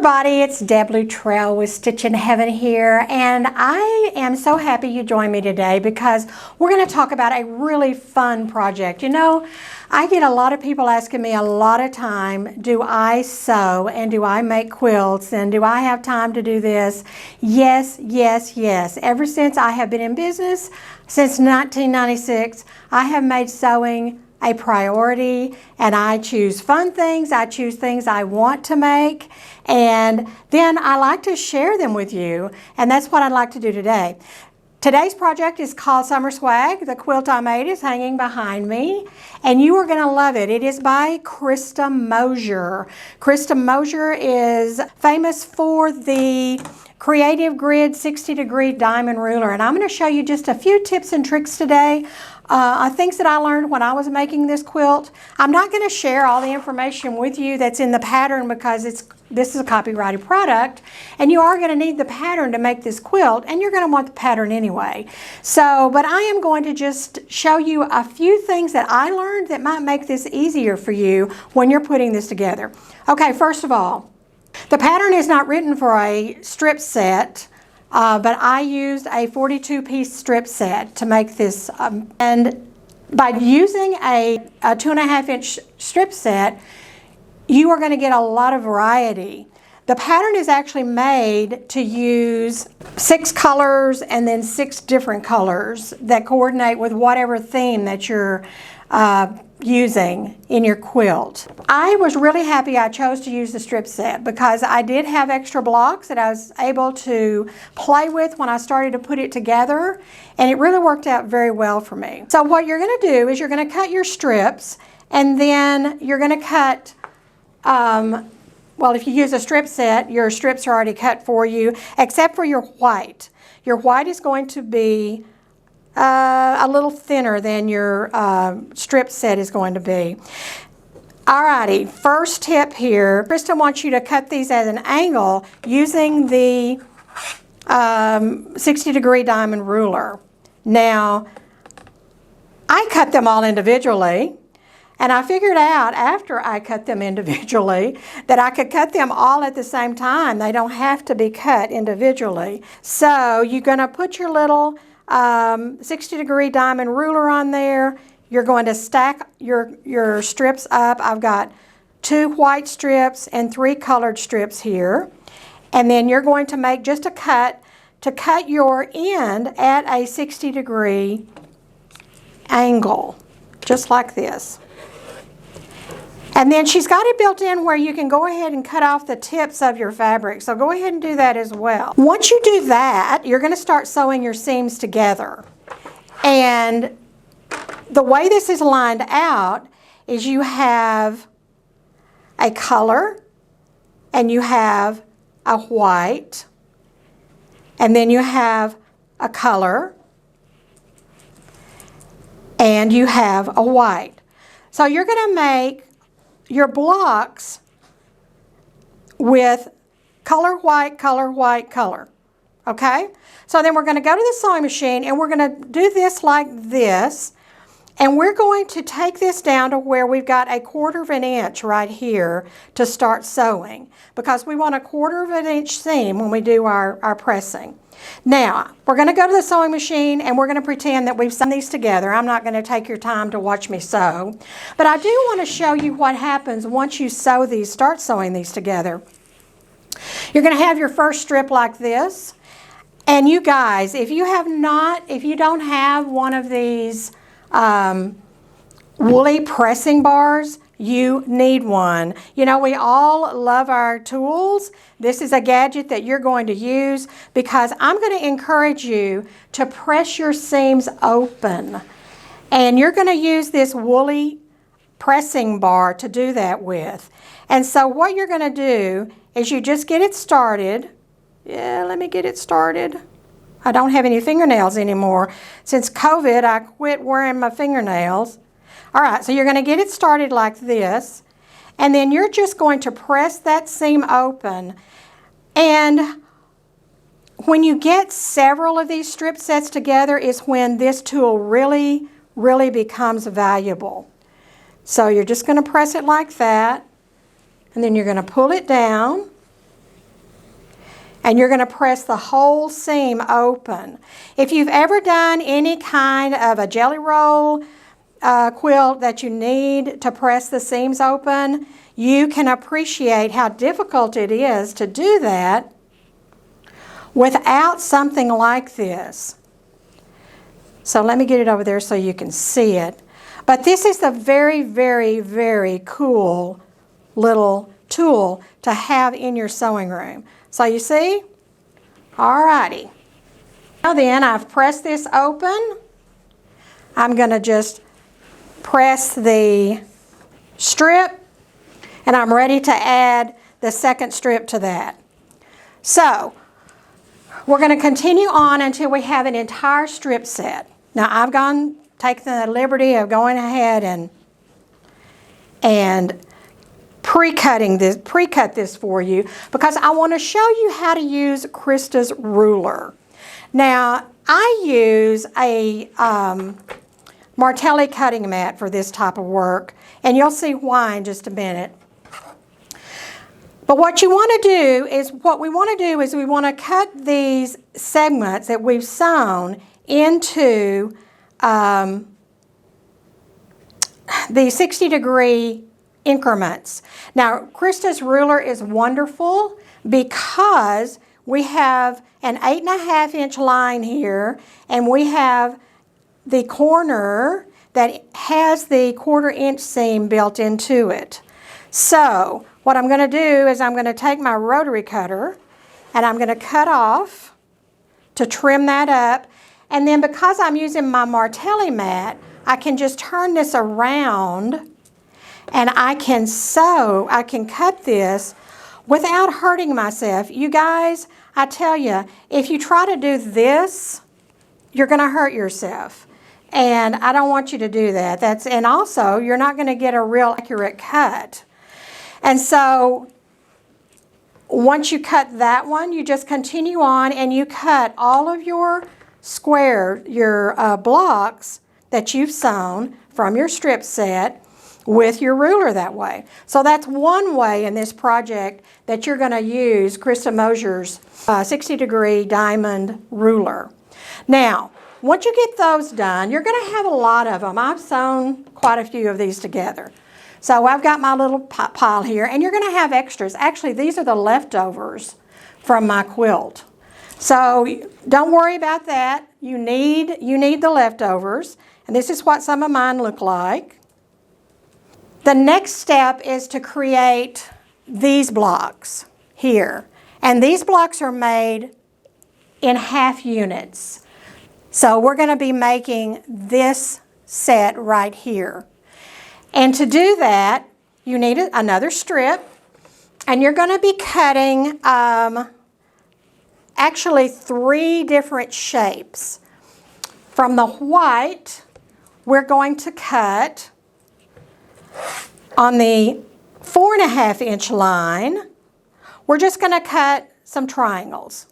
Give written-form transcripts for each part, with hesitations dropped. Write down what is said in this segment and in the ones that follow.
everybody, it's Deb Luttrell with Stitchin Heaven here, and I am so happy you joined me today because we're going to talk about a really fun project. You know, I get a lot of people asking me a lot of time, do I sew and do I make quilts and do I have time to do this? Yes, yes, yes. Ever since I have been in business, since 1996, I have made sewing a priority, and I choose fun things, I choose things I want to make, and then I like to share them with you, and that's what I'd like to do today. Today's project is called Summer Swag. The quilt I made is hanging behind me, and you are going to love it. It is by Krista Moser. Krista Moser is famous for the Creative Grid 60-degree diamond ruler, and I'm going to show you just a few tips and tricks today. Things that I learned when I was making this quilt. I'm not going to share all the information with you that's in the pattern because this is a copyrighted product, and you are going to need the pattern to make this quilt, and you're going to want the pattern anyway. But I am going to just show you a few things that I learned that might make this easier for you when you're putting this together. Okay, first of all, the pattern is not written for a strip set. But I used a 42-piece strip set to make this, and by using a 2.5-inch strip set, you are going to get a lot of variety. The pattern is actually made to use 6 colors and then 6 different colors that coordinate with whatever theme that you're using in your quilt. I was really happy I chose to use the strip set because I did have extra blocks that I was able to play with when I started to put it together, and it really worked out very well for me. So what you're going to do is you're going to cut your strips, and then you're going to cut, well, if you use a strip set, your strips are already cut for you, except for your white. Your white is going to be a little thinner than your strip set is going to be. Alrighty, first tip here. Krista wants you to cut these at an angle using the 60-degree diamond ruler. Now, I cut them all individually, and I figured out after I cut them individually that I could cut them all at the same time. They don't have to be cut individually. So you're going to put your little 60-degree diamond ruler on there. You're going to stack your strips up. I've got 2 white strips and 3 colored strips here. And then you're going to make just a cut to cut your end at a 60-degree angle, just like this. And then she's got it built in where you can go ahead and cut off the tips of your fabric. So go ahead and do that as well. Once you do that, you're going to start sewing your seams together. And the way this is lined out is you have a color, and you have a white, and then you have a color, and you have a white. So you're going to make your blocks with color, white, color, white, color. Okay? So then we're going to go to the sewing machine, and we're going to do this like this, and we're going to take this down to where we've got 1/4 inch right here to start sewing, because we want 1/4 inch seam when we do our pressing. Now, we're going to go to the sewing machine, and we're going to pretend that we've sewn these together. I'm not going to take your time to watch me sew, but I do want to show you what happens once you sew these, start sewing these together. You're going to have your first strip like this, and you guys, if you don't have one of these woolly pressing bars, you need one. You know, we all love our tools. This is a gadget that you're going to use, because I'm going to encourage you to press your seams open. And you're going to use this woolly pressing bar to do that with. And so what you're going to do is you just get it started. Yeah, let me get it started. I don't have any fingernails anymore. Since COVID, I quit wearing my fingernails. All right, so you're going to get it started like this, and then you're just going to press that seam open. And when you get several of these strip sets together is when this tool really, really becomes valuable. So you're just going to press it like that, and then you're going to pull it down, and you're going to press the whole seam open. If you've ever done any kind of a jelly roll quilt that you need to press the seams open, you can appreciate how difficult it is to do that without something like this. So let me get it over there so you can see it. But this is a very, very, very cool little tool to have in your sewing room. So you see? Alrighty. Now then, I've pressed this open. I'm going to just press the strip, and I'm ready to add the second strip to that. So we're going to continue on until we have an entire strip set. Now I've taken the liberty of going ahead and pre-cut this for you, because I want to show you how to use Krista's ruler. Now I use a Martelli cutting mat for this type of work, and you'll see why in just a minute. But what we want to do is we want to cut these segments that we've sewn into the 60-degree increments. Now, Krista's ruler is wonderful because we have an 8.5-inch line here, and we have the corner that has the 1/4-inch seam built into it. So what I'm going to do is I'm going to take my rotary cutter and I'm going to cut off to trim that up. And then because I'm using my Martelli mat, I can just turn this around and I can cut this without hurting myself. You guys, I tell you, if you try to do this, you're going to hurt yourself. And I don't want you to do that. And also, you're not going to get a real accurate cut. And so once you cut that one, you just continue on and you cut all of your blocks that you've sewn from your strip set with your ruler that way. So that's one way in this project that you're going to use Krista Moser's 60-degree diamond ruler. Now, once you get those done, you're going to have a lot of them. I've sewn quite a few of these together. So I've got my little pile here, and you're going to have extras. Actually, these are the leftovers from my quilt. So don't worry about that. You need the leftovers, and this is what some of mine look like. The next step is to create these blocks here. And these blocks are made in half units. So we're going to be making this set right here. And to do that, you need another strip, and you're going to be cutting actually 3 different shapes. From the white, we're going to cut on the 4.5-inch line. We're just going to cut some triangles.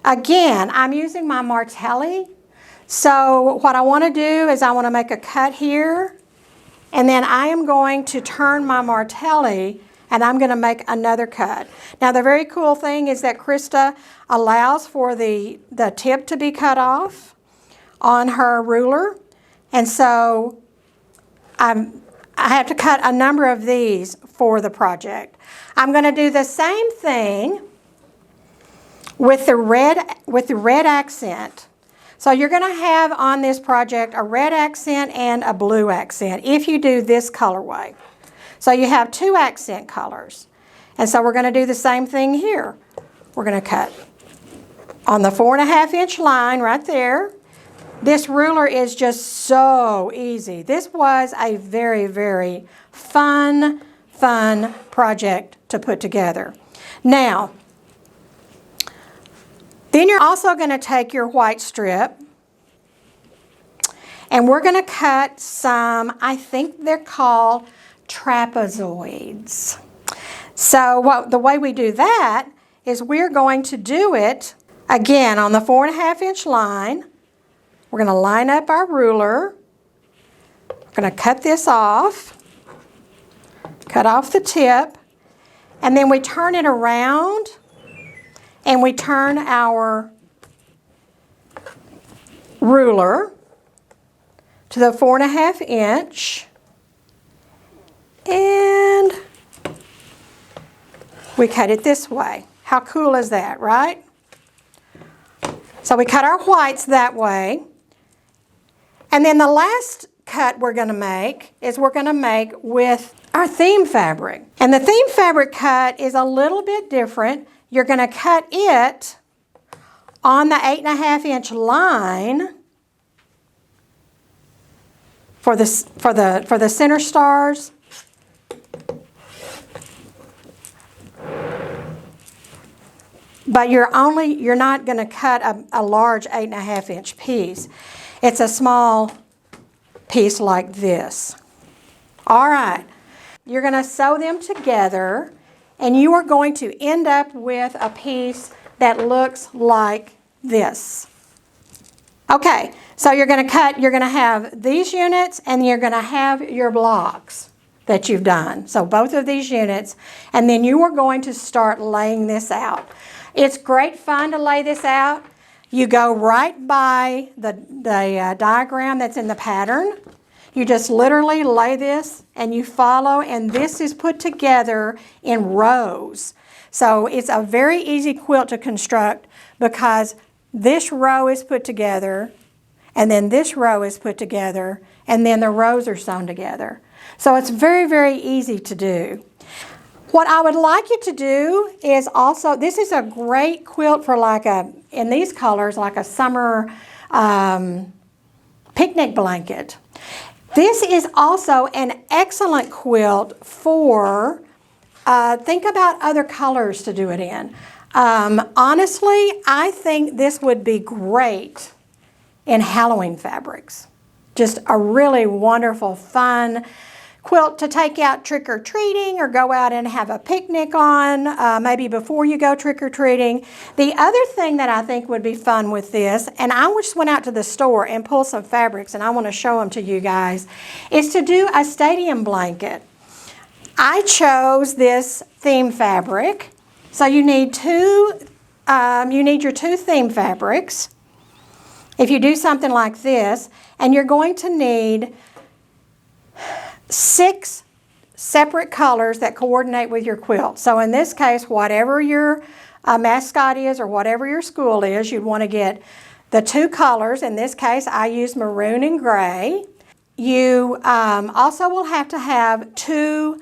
Again, I'm using my Martelli. So what I want to do is I want to make a cut here, and then I am going to turn my Martelli and I'm going to make another cut. Now the very cool thing is that Krista allows for the tip to be cut off on her ruler, and so I have to cut a number of these for the project. I'm going to do the same thing with the red accent. So you're going to have on this project a red accent and a blue accent if you do this colorway. So you have 2 accent colors. And so we're going to do the same thing here. We're going to cut on the 4.5-inch line right there. This ruler is just so easy. This was a very, very fun project to put together. Now, then you're also going to take your white strip, and we're going to cut some, I think they're called trapezoids. So the way we do that is we're going to do it again on the 4.5-inch line. We're going to line up our ruler. We're going to cut this off, cut off the tip, and then we turn it around and we turn our ruler to the 4.5 inch, and we cut it this way. How cool is that, right? So we cut our whites that way. And then the last cut we're going to make is we're going to make with our theme fabric. And the theme fabric cut is a little bit different. You're going to cut it on the 8.5 inch line for the center stars. But you're not going to cut a large 8.5 inch piece. It's a small piece like this. All right, you're going to sew them together, and you are going to end up with a piece that looks like this. Okay, so you're going to have these units, and you're going to have your blocks that you've done. So both of these units, and then you are going to start laying this out. It's great fun to lay this out. You go right by the diagram that's in the pattern. You just literally lay this and you follow, and this is put together in rows. So it's a very easy quilt to construct because this row is put together, and then this row is put together, and then the rows are sewn together. So it's very, very easy to do. What I would like you to do is also, this is a great quilt for in these colors, like a summer picnic blanket. This is also an excellent quilt for, think about other colors to do it in. Honestly, I think this would be great in Halloween fabrics. Just a really wonderful, fun quilt to take out trick-or-treating or go out and have a picnic on, maybe before you go trick-or-treating. The other thing that I think would be fun with this, and I just went out to the store and pulled some fabrics, and I want to show them to you guys, is to do a stadium blanket. I chose this theme fabric. So you need your two theme fabrics if you do something like this, and you're going to need 6 separate colors that coordinate with your quilt. So in this case, whatever your mascot is or whatever your school is, you'd want to get the 2 colors. In this case, I use maroon and gray. You also will have to have 2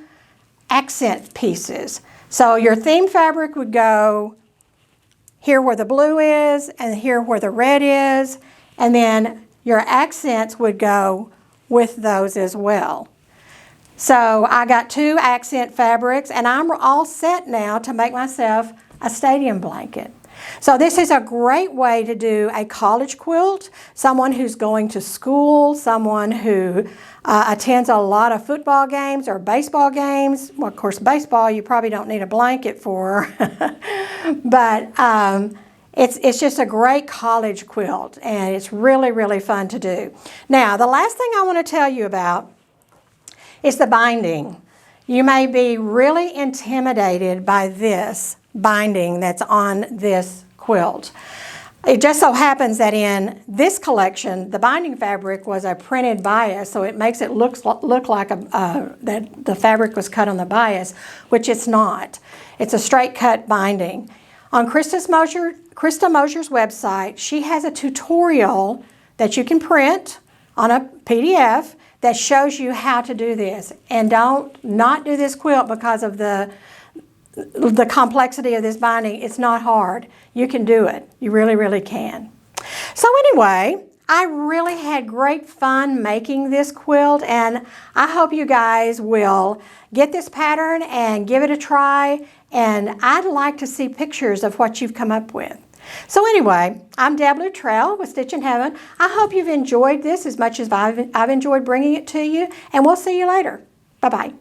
accent pieces. So your theme fabric would go here where the blue is and here where the red is, and then your accents would go with those as well. So I got 2 accent fabrics, and I'm all set now to make myself a stadium blanket. So this is a great way to do a college quilt, someone who's going to school, someone who attends a lot of football games or baseball games. Well, of course, baseball you probably don't need a blanket for, but it's just a great college quilt, and it's really, really fun to do. Now, the last thing I want to tell you about is the binding. You may be really intimidated by this binding that's on this quilt. It just so happens that in this collection, the binding fabric was a printed bias, so it makes it look like that the fabric was cut on the bias, which it's not. It's a straight cut binding. On Krista Moser's website, she has a tutorial that you can print on a PDF that shows you how to do this. And don't not do this quilt because of the complexity of this binding. It's not hard. You can do it. You really, really can. So anyway, I really had great fun making this quilt, and I hope you guys will get this pattern and give it a try, and I'd like to see pictures of what you've come up with. So anyway, I'm Deb Luttrell with Stitchin Heaven. I hope you've enjoyed this as much as I've enjoyed bringing it to you, and we'll see you later. Bye-bye.